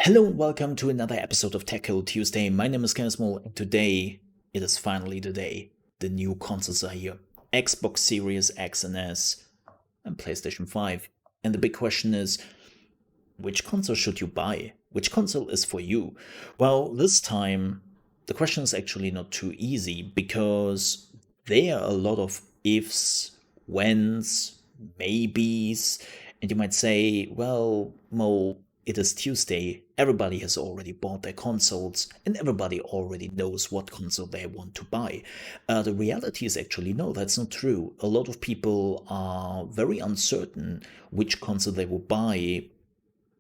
Hello and welcome to another episode of Tech Code Tuesday. My name is ChaosMole, and today it is finally the day. The new consoles are here. Xbox Series X and S and PlayStation 5. And the big question is, which console should you buy? Which console is for you? Well, this time the question is actually not too easy because there are a lot of ifs, whens, maybes, and you might say, well, Mo, it is Tuesday, everybody has already bought their consoles, and everybody already knows what console they want to buy. The reality is actually, no, that's not true. A lot of people are very uncertain which console they will buy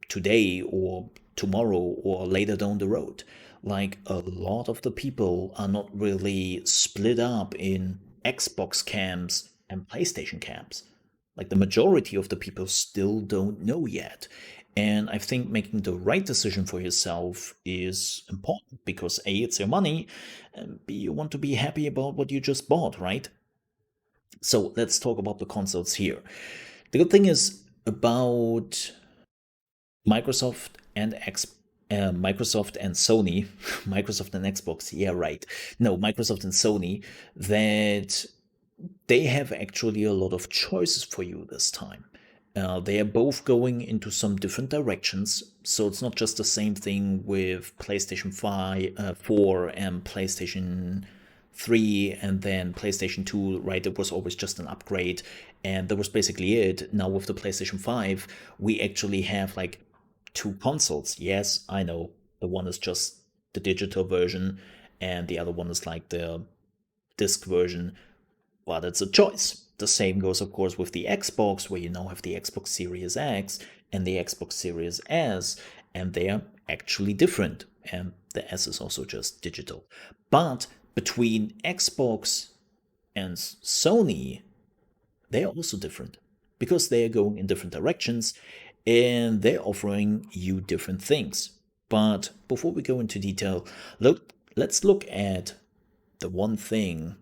today or tomorrow or later down the road. Like, a lot of the people are not really split up in Xbox camps and PlayStation camps. Like, the majority of the people still don't know yet. And I think making the right decision for yourself is important because A, it's your money, and B, you want to be happy about what you just bought, right? So let's talk about the consoles here. The good thing is about Microsoft and Microsoft and Sony, Microsoft and Xbox, yeah, right. No, Microsoft and Sony, that they have actually a lot of choices for you this time. They are both going into some different directions, so it's not just the same thing with PlayStation 5, 4 and PlayStation 3 and then PlayStation 2, right? It was always just an upgrade, and that was basically it. Now with the PlayStation 5, we actually have like two consoles. Yes, I know. The one is just the digital version, and the other one is like the disc version, but it's a choice. The same goes, of course, with the Xbox, where you now have the Xbox Series X and the Xbox Series S, and they are actually different. And the S is also just digital. But between Xbox and Sony, they are also different because they are going in different directions and they're offering you different things. But before we go into detail, let's look at the one thing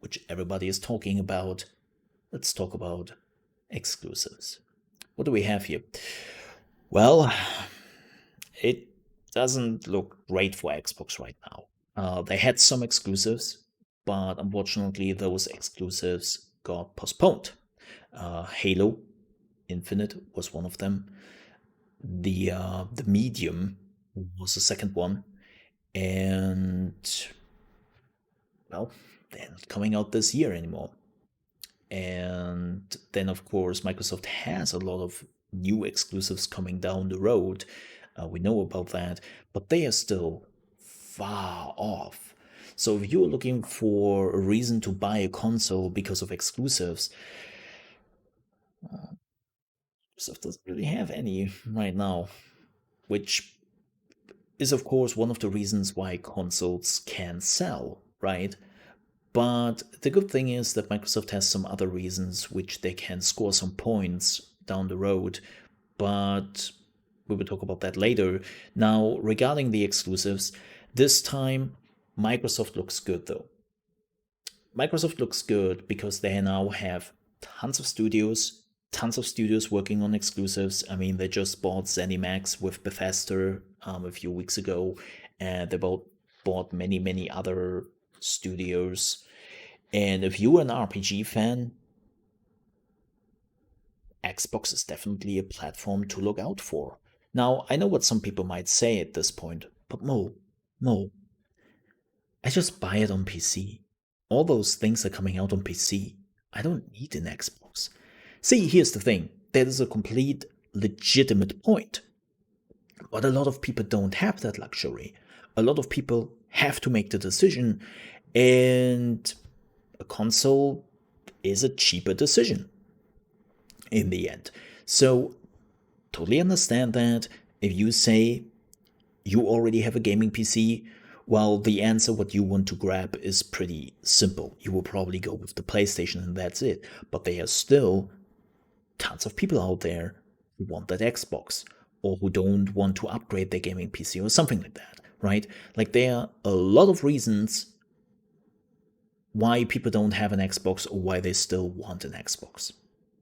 which everybody is talking about. Let's talk about exclusives. What do we have here? Well, it doesn't look great for Xbox right now. They had some exclusives, but unfortunately, those exclusives got postponed. Halo Infinite was one of them. The Medium was the second one, and well, they're not coming out this year anymore. And then, of course, Microsoft has a lot of new exclusives coming down the road. We know about that, but they are still far off. So if you're looking for a reason to buy a console because of exclusives, Microsoft doesn't really have any right now, which is, of course, one of the reasons why consoles can sell, right? But the good thing is that Microsoft has some other reasons which they can score some points down the road, but we will talk about that later. Now, regarding the exclusives, this time Microsoft looks good though. Microsoft looks good because they now have tons of studios working on exclusives. I mean, they just bought ZeniMax with Bethesda a few weeks ago, and they bought many other studios. And if you're an RPG fan, Xbox is definitely a platform to look out for. Now, I know what some people might say at this point, but Mo, I just buy it on PC. All those things are coming out on PC. I don't need an Xbox. See, here's the thing. That is a complete legitimate point. But a lot of people don't have that luxury. A lot of people have to make the decision, and a console is a cheaper decision in the end. So, totally understand that. If you say you already have a gaming PC, well, the answer what you want to grab is pretty simple. You will probably go with the PlayStation and that's it. But there are still tons of people out there who want that Xbox or who don't want to upgrade their gaming PC or something like that, right? Like, there are a lot of reasons why people don't have an Xbox or why they still want an Xbox.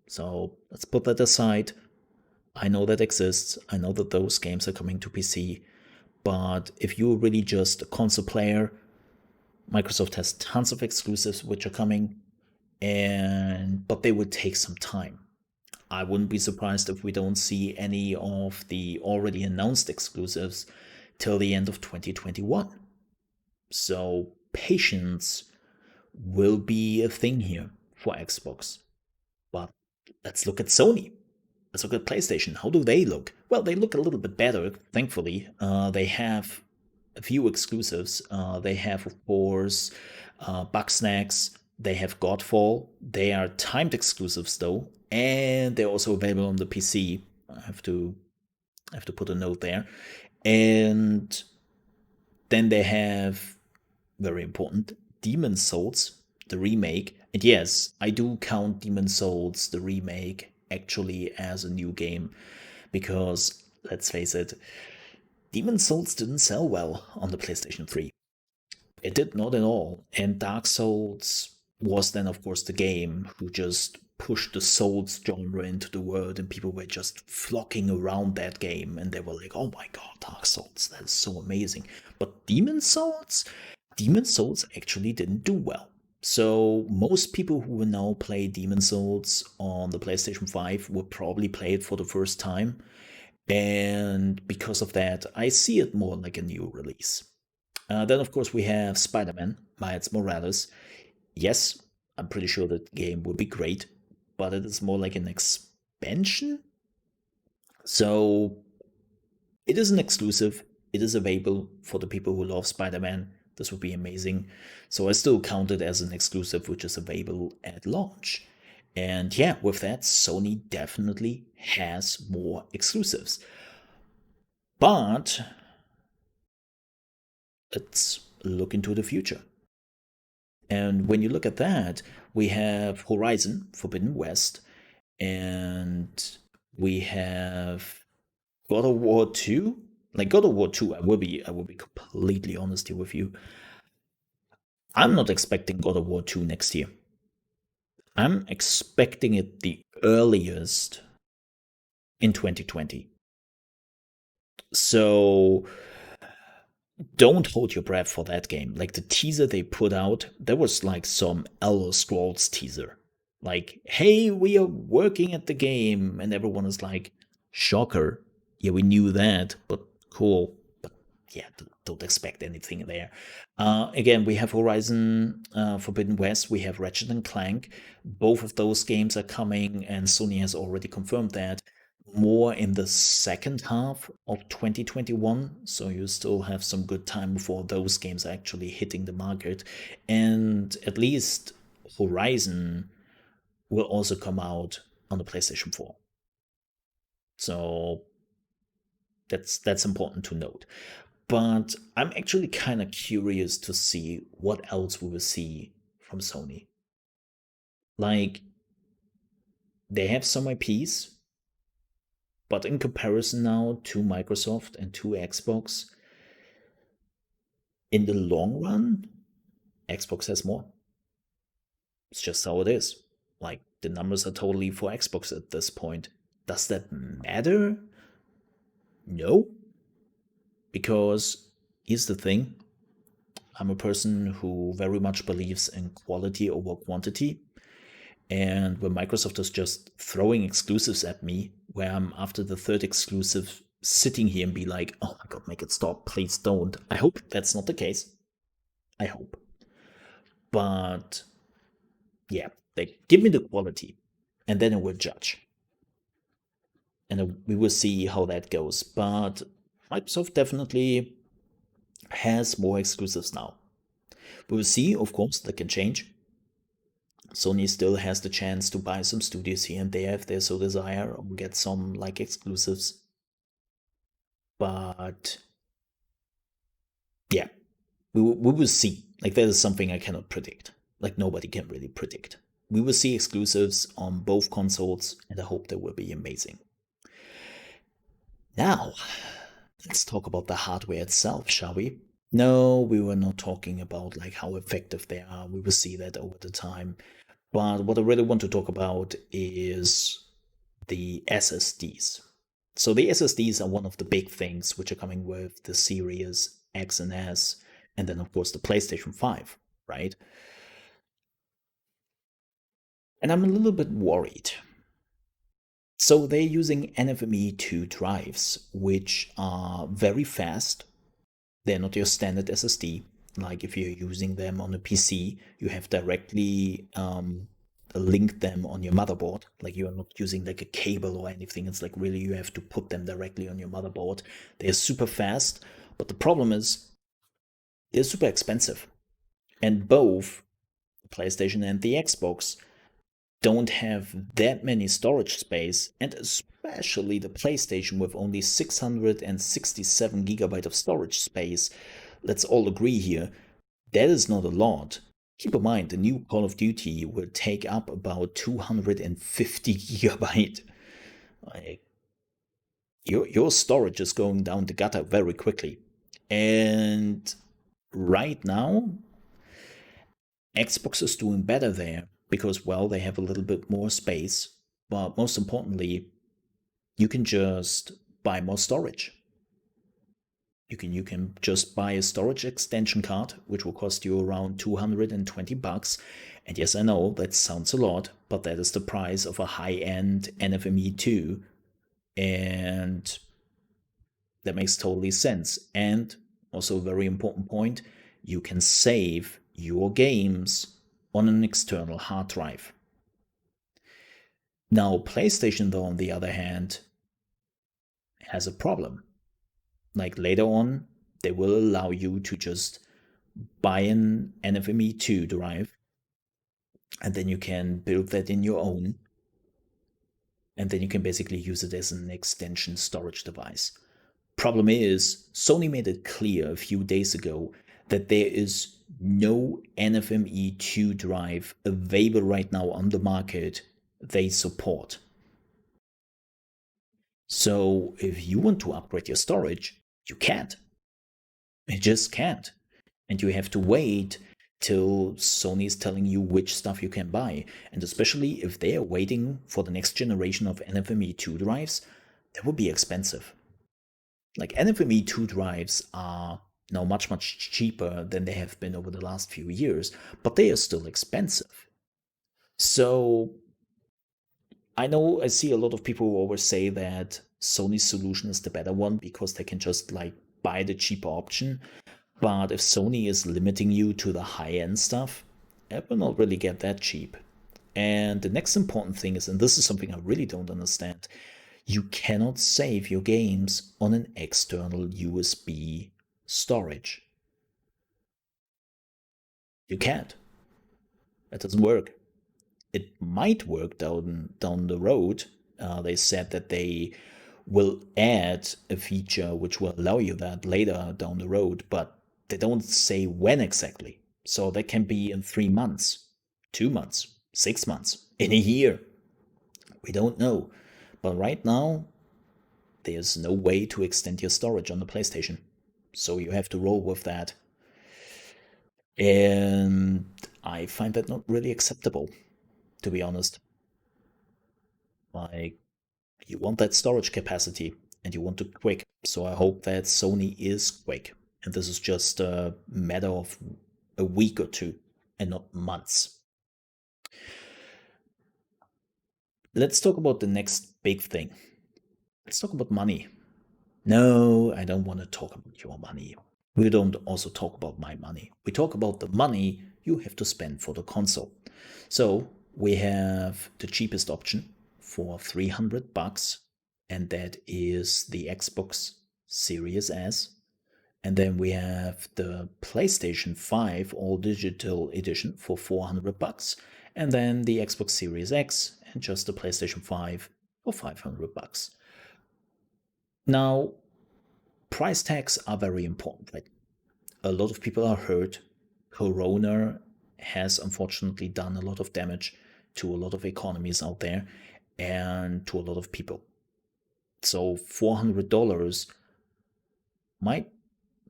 So let's put that aside. I know that exists. I know that those games are coming to PC. But if you're really just a console player, Microsoft has tons of exclusives which are coming, and but they will take some time. I wouldn't be surprised if we don't see any of the already announced exclusives till the end of 2021. So patience will be a thing here for Xbox. But let's look at Sony. Let's look at PlayStation. How do they look? Well, they look a little bit better, thankfully. They have a few exclusives. They have, of course, Bugsnax. They have Godfall. They are timed exclusives, though, and they're also available on the PC. I have to put a note there. And then they have, very important, Demon Souls, the remake. And yes, I do count Demon Souls, the remake, actually as a new game because, let's face it, Demon Souls didn't sell well on the PlayStation 3. It did not at all. And Dark Souls was then, of course, the game who just pushed the Souls genre into the world, and people were just flocking around that game. And they were like, oh my god, Dark Souls, that is so amazing. But Demon Souls actually didn't do well. So most people who will now play Demon Souls on the PlayStation 5 will probably play it for the first time. And because of that, I see it more like a new release. Then, of course, we have Spider Man, Miles Morales. Yes, I'm pretty sure that game will be great, but it is more like an expansion. So it is an exclusive. It is available for the people who love Spider Man. This would be amazing. So I still count it as an exclusive, which is available at launch. And yeah, with that, Sony definitely has more exclusives. But let's look into the future. And when you look at that, we have Horizon Forbidden West, and we have God of War 2. Like God of War 2, I will be completely honest here with you. I'm not expecting God of War 2 next year. I'm expecting it the earliest in 2020. So don't hold your breath for that game. Like the teaser they put out, there was like some Elder Scrolls teaser. Like, hey, we are working at the game. And everyone is like, shocker. Yeah, we knew that, but cool. But yeah, don't expect anything there. Again, we have Horizon Forbidden West, we have Ratchet and Clank. Both of those games are coming, and Sony has already confirmed that more in the second half of 2021. So you still have some good time before those games are actually hitting the market. And at least Horizon will also come out on the PlayStation 4. So that's important to note. But I'm actually kind of curious to see what else we will see from Sony. Like, they have some IPs, but in comparison now to Microsoft and to Xbox, in the long run, Xbox has more. It's just how it is. Like, the numbers are totally for Xbox at this point. Does that matter? No. Because here's the thing, I'm a person who very much believes in quality over quantity. And when Microsoft is just throwing exclusives at me, where I'm after the third exclusive sitting here and be like, oh my god, make it stop, please don't. I hope that's not the case. I hope. But yeah, they give me the quality and then I will judge. And we will see how that goes. But Microsoft definitely has more exclusives now. We will see, of course, that can change. Sony still has the chance to buy some studios here and there if they so desire, or get some like exclusives. But yeah, we will see. Like that is something I cannot predict. Like nobody can really predict. We will see exclusives on both consoles, and I hope they will be amazing. Now, let's talk about the hardware itself, shall we? No, we were not talking about like how effective they are. We will see that over the time. But what I really want to talk about is the SSDs. So the SSDs are one of the big things which are coming with the Series X and S, and then of course the PlayStation 5, right? And I'm a little bit worried. So they're using NVMe 2 drives, which are very fast. They're not your standard SSD. Like if you're using them on a PC, you have directly linked them on your motherboard. Like you're not using like a cable or anything. It's like really you have to put them directly on your motherboard. They're super fast, but the problem is they're super expensive. And both the PlayStation and the Xbox don't have that many storage space, and especially the PlayStation with only 667 gigabyte of storage space. Let's all agree here, that is not a lot. Keep in mind, the new Call of Duty will take up about 250 gigabyte. Like, your storage is going down the gutter very quickly. And right now, Xbox is doing better there because, well, they have a little bit more space. But most importantly, you can just buy more storage. You can just buy a storage extension card, which will cost you around $220. And yes, I know that sounds a lot, but that is the price of a high-end NVMe 2, and that makes totally sense. And also a very important point, you can save your games on an external hard drive. Now, PlayStation, though, on the other hand, has a problem. Like later on, they will allow you to just buy an NVMe 2 drive, and then you can build that in your own, and then you can basically use it as an extension storage device. Problem is, Sony made it clear a few days ago that there is no NVMe 2 drive available right now on the market they support. So if you want to upgrade your storage, you can't. You just can't. And you have to wait till Sony is telling you which stuff you can buy. And especially if they are waiting for the next generation of NVMe 2 drives, that would be expensive. Like NVMe 2 drives are now much, much cheaper than they have been over the last few years, but they are still expensive. So I know I see a lot of people who always say that Sony's solution is the better one because they can just like buy the cheaper option. But if Sony is limiting you to the high end stuff, it will not really get that cheap. And the next important thing is, and this is something I really don't understand, you cannot save your games on an external USB storage. You can't. That doesn't work. It might work down the road. They said that they will add a feature which will allow you that later down the road, but they don't say when exactly. So that can be in 3 months, 2 months, 6 months, in a year. We don't know. But right now, there's no way to extend your storage on the PlayStation. So you have to roll with that. And I find that not really acceptable, to be honest. Like, you want that storage capacity and you want it quick. So I hope that Sony is quick. And this is just a matter of a week or two and not months. Let's talk about the next big thing. Let's talk about money. No, I don't want to talk about your money. We don't also talk about my money. We talk about the money you have to spend for the console. So we have the cheapest option for $300, and that is the Xbox Series S. And then we have the PlayStation 5 All Digital Edition for $400, and then the Xbox Series X and just the PlayStation 5 for $500. Now, price tags are very important. Right? A lot of people are hurt. Corona has unfortunately done a lot of damage to a lot of economies out there and to a lot of people. So $400 might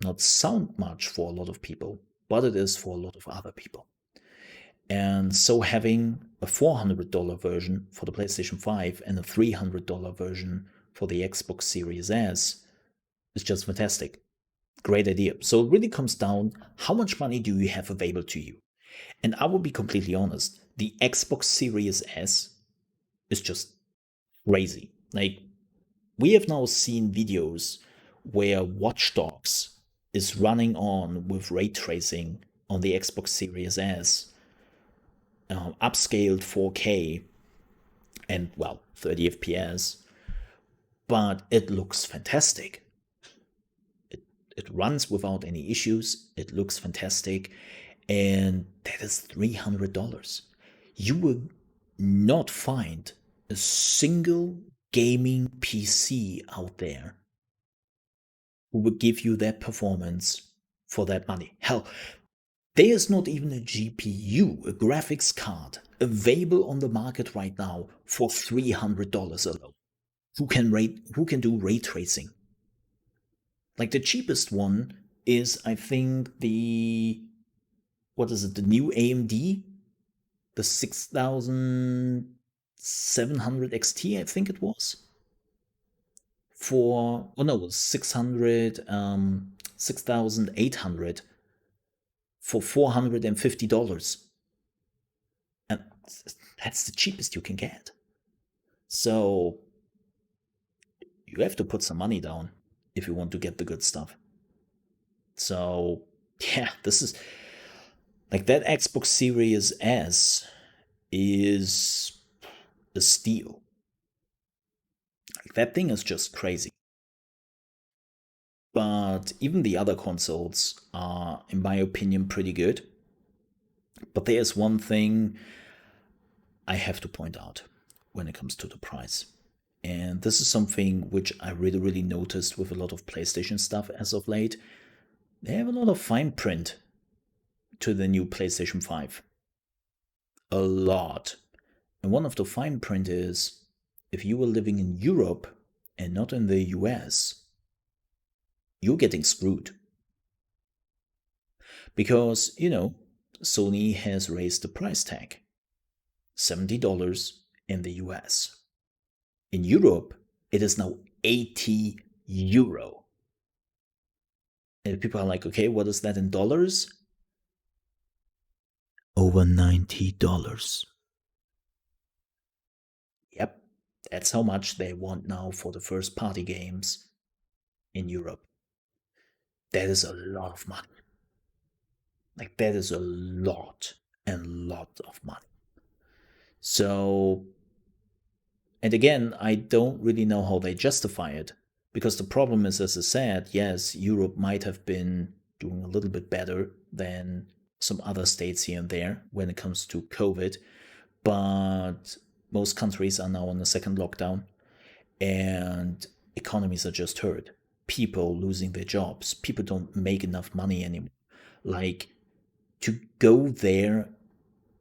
not sound much for a lot of people, but it is for a lot of other people. And so having a $400 version for the PlayStation 5 and a $300 version for the Xbox Series S is just fantastic. Great idea. So it really comes down, how much money do you have available to you? And I will be completely honest, the Xbox Series S is just crazy. Like, we have now seen videos where Watch Dogs is running on with ray tracing on the Xbox Series S, upscaled 4K and, well, 30 FPS, but it looks fantastic. It runs without any issues, it looks fantastic, and that is $300. You will not find a single gaming PC out there who will give you that performance for that money. Hell, there is not even a GPU, a graphics card, available on the market right now for $300 alone. Who can do ray tracing? Like, the cheapest one is, I think, the new AMD, the 6700 XT, I think it was. For, oh no, it was 6800 for $450. And that's the cheapest you can get. So you have to put some money down if you want to get the good stuff. So yeah, this is like, that Xbox Series S is a steal. Like, that thing is just crazy. But even the other consoles are, in my opinion, pretty good. But there's one thing I have to point out when it comes to the price. And this is something which I really, really noticed with a lot of PlayStation stuff as of late. They have a lot of fine print to the new PlayStation 5. A lot. And one of the fine print is, if you were living in Europe and not in the US, you're getting screwed. Because, Sony has raised the price tag. $70 in the US. In Europe, it is now €80. And people are like, okay, what is that in dollars? Over $90. Yep, that's how much they want now for the first party games in Europe. That is a lot of money. Like, that is a lot and lot of money. So, and again, I don't really know how they justify it, because the problem is, as I said, yes, Europe might have been doing a little bit better than some other states here and there when it comes to COVID, but most countries are now on a second lockdown, and economies are just hurt. People losing their jobs, people don't make enough money anymore. Like, to go there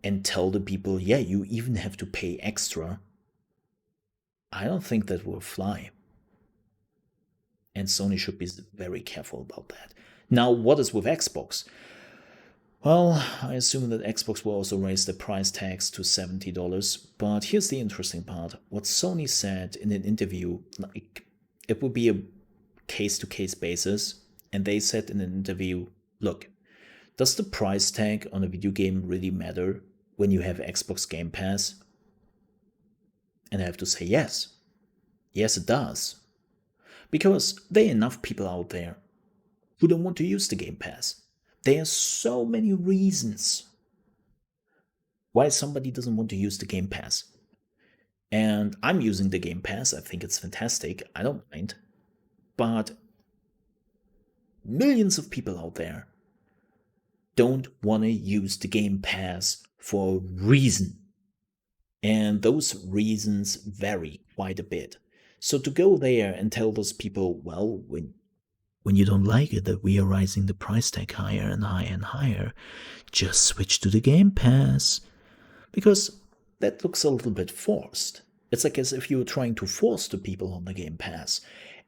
and tell the people, yeah, you even have to pay extra, I don't think that will fly. And Sony should be very careful about that. Now, what is with Xbox? Well, I assume that Xbox will also raise the price tags to $70, but here's the interesting part. What Sony said in an interview, like, it would be a case-to-case basis, and they said in an interview, look, does the price tag on a video game really matter when you have Xbox Game Pass? And I have to say yes. Yes, it does. Because there are enough people out there who don't want to use the Game Pass. There are so many reasons why somebody doesn't want to use the Game Pass. And I'm using the Game Pass. I think it's fantastic. I don't mind. But millions of people out there don't want to use the Game Pass for a reason. And those reasons vary quite a bit. So to go there and tell those people, well, when you don't like it that we are raising the price tag higher and higher and higher, just switch to the Game Pass. Because that looks a little bit forced. It's like as if you were trying to force the people on the Game Pass.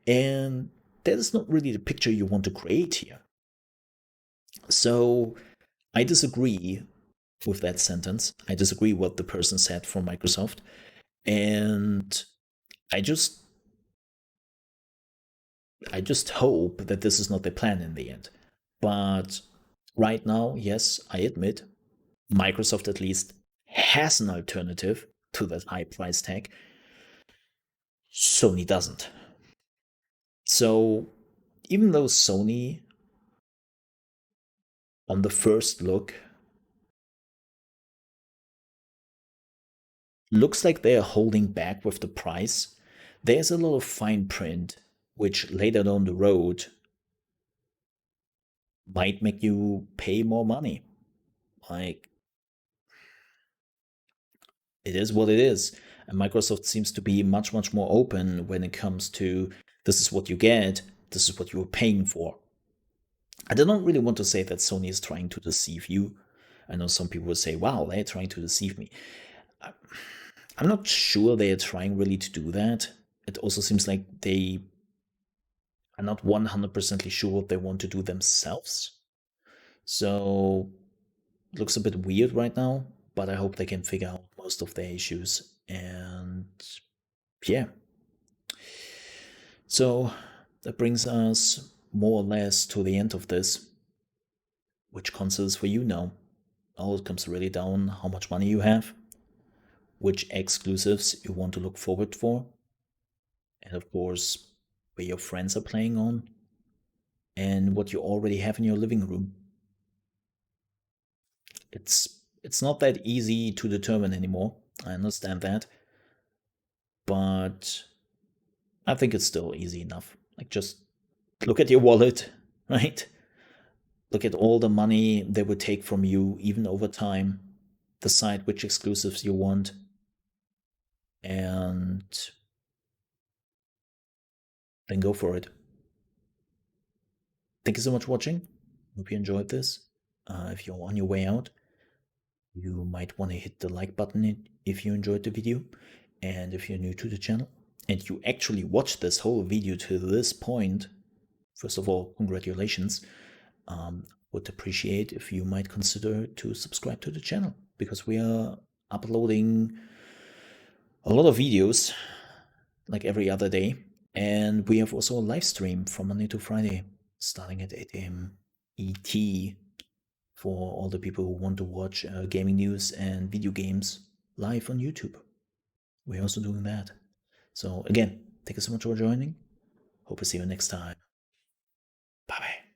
And that is not really the picture you want to create here. So I disagree with that sentence. I disagree what the person said from Microsoft. And I just I just hope that this is not the plan in the end. But right now, yes, I admit, Microsoft at least has an alternative to that high price tag. Sony doesn't. So even though Sony, on the first look, looks like they are holding back with the price, there's a lot of fine print which later down the road might make you pay more money. Like, it is what it is. And Microsoft seems to be much, much more open when it comes to this is what you get, this is what you are paying for. I don't really want to say that Sony is trying to deceive you. I know some people would say, wow, they're trying to deceive me. I'm not sure they are trying really to do that. It also seems like they are not 100% sure what they want to do themselves. So it looks a bit weird right now, but I hope they can figure out most of their issues. And yeah. So that brings us more or less to the end of this. Which consoles for you now? All it comes really down how much money you have, which exclusives you want to look forward for, and of course, where your friends are playing on, and what you already have in your living room. It's not that easy to determine anymore. I understand that, but I think it's still easy enough. Like, just look at your wallet, right? Look at all the money they would take from you, even over time. Decide which exclusives you want, and then go for it. Thank you so much for watching. Hope you enjoyed this. If you're on your way out, you might want to hit the like button if you enjoyed the video. And if you're new to the channel and you actually watched this whole video to this point, first of all, congratulations. Would appreciate if you might consider to subscribe to the channel, because we are uploading a lot of videos like every other day. And we have also a live stream from Monday to Friday, starting at 8 a.m. ET, for all the people who want to watch gaming news and video games live on YouTube. We're also doing that. So again, thank you so much for joining. Hope to see you next time. Bye bye.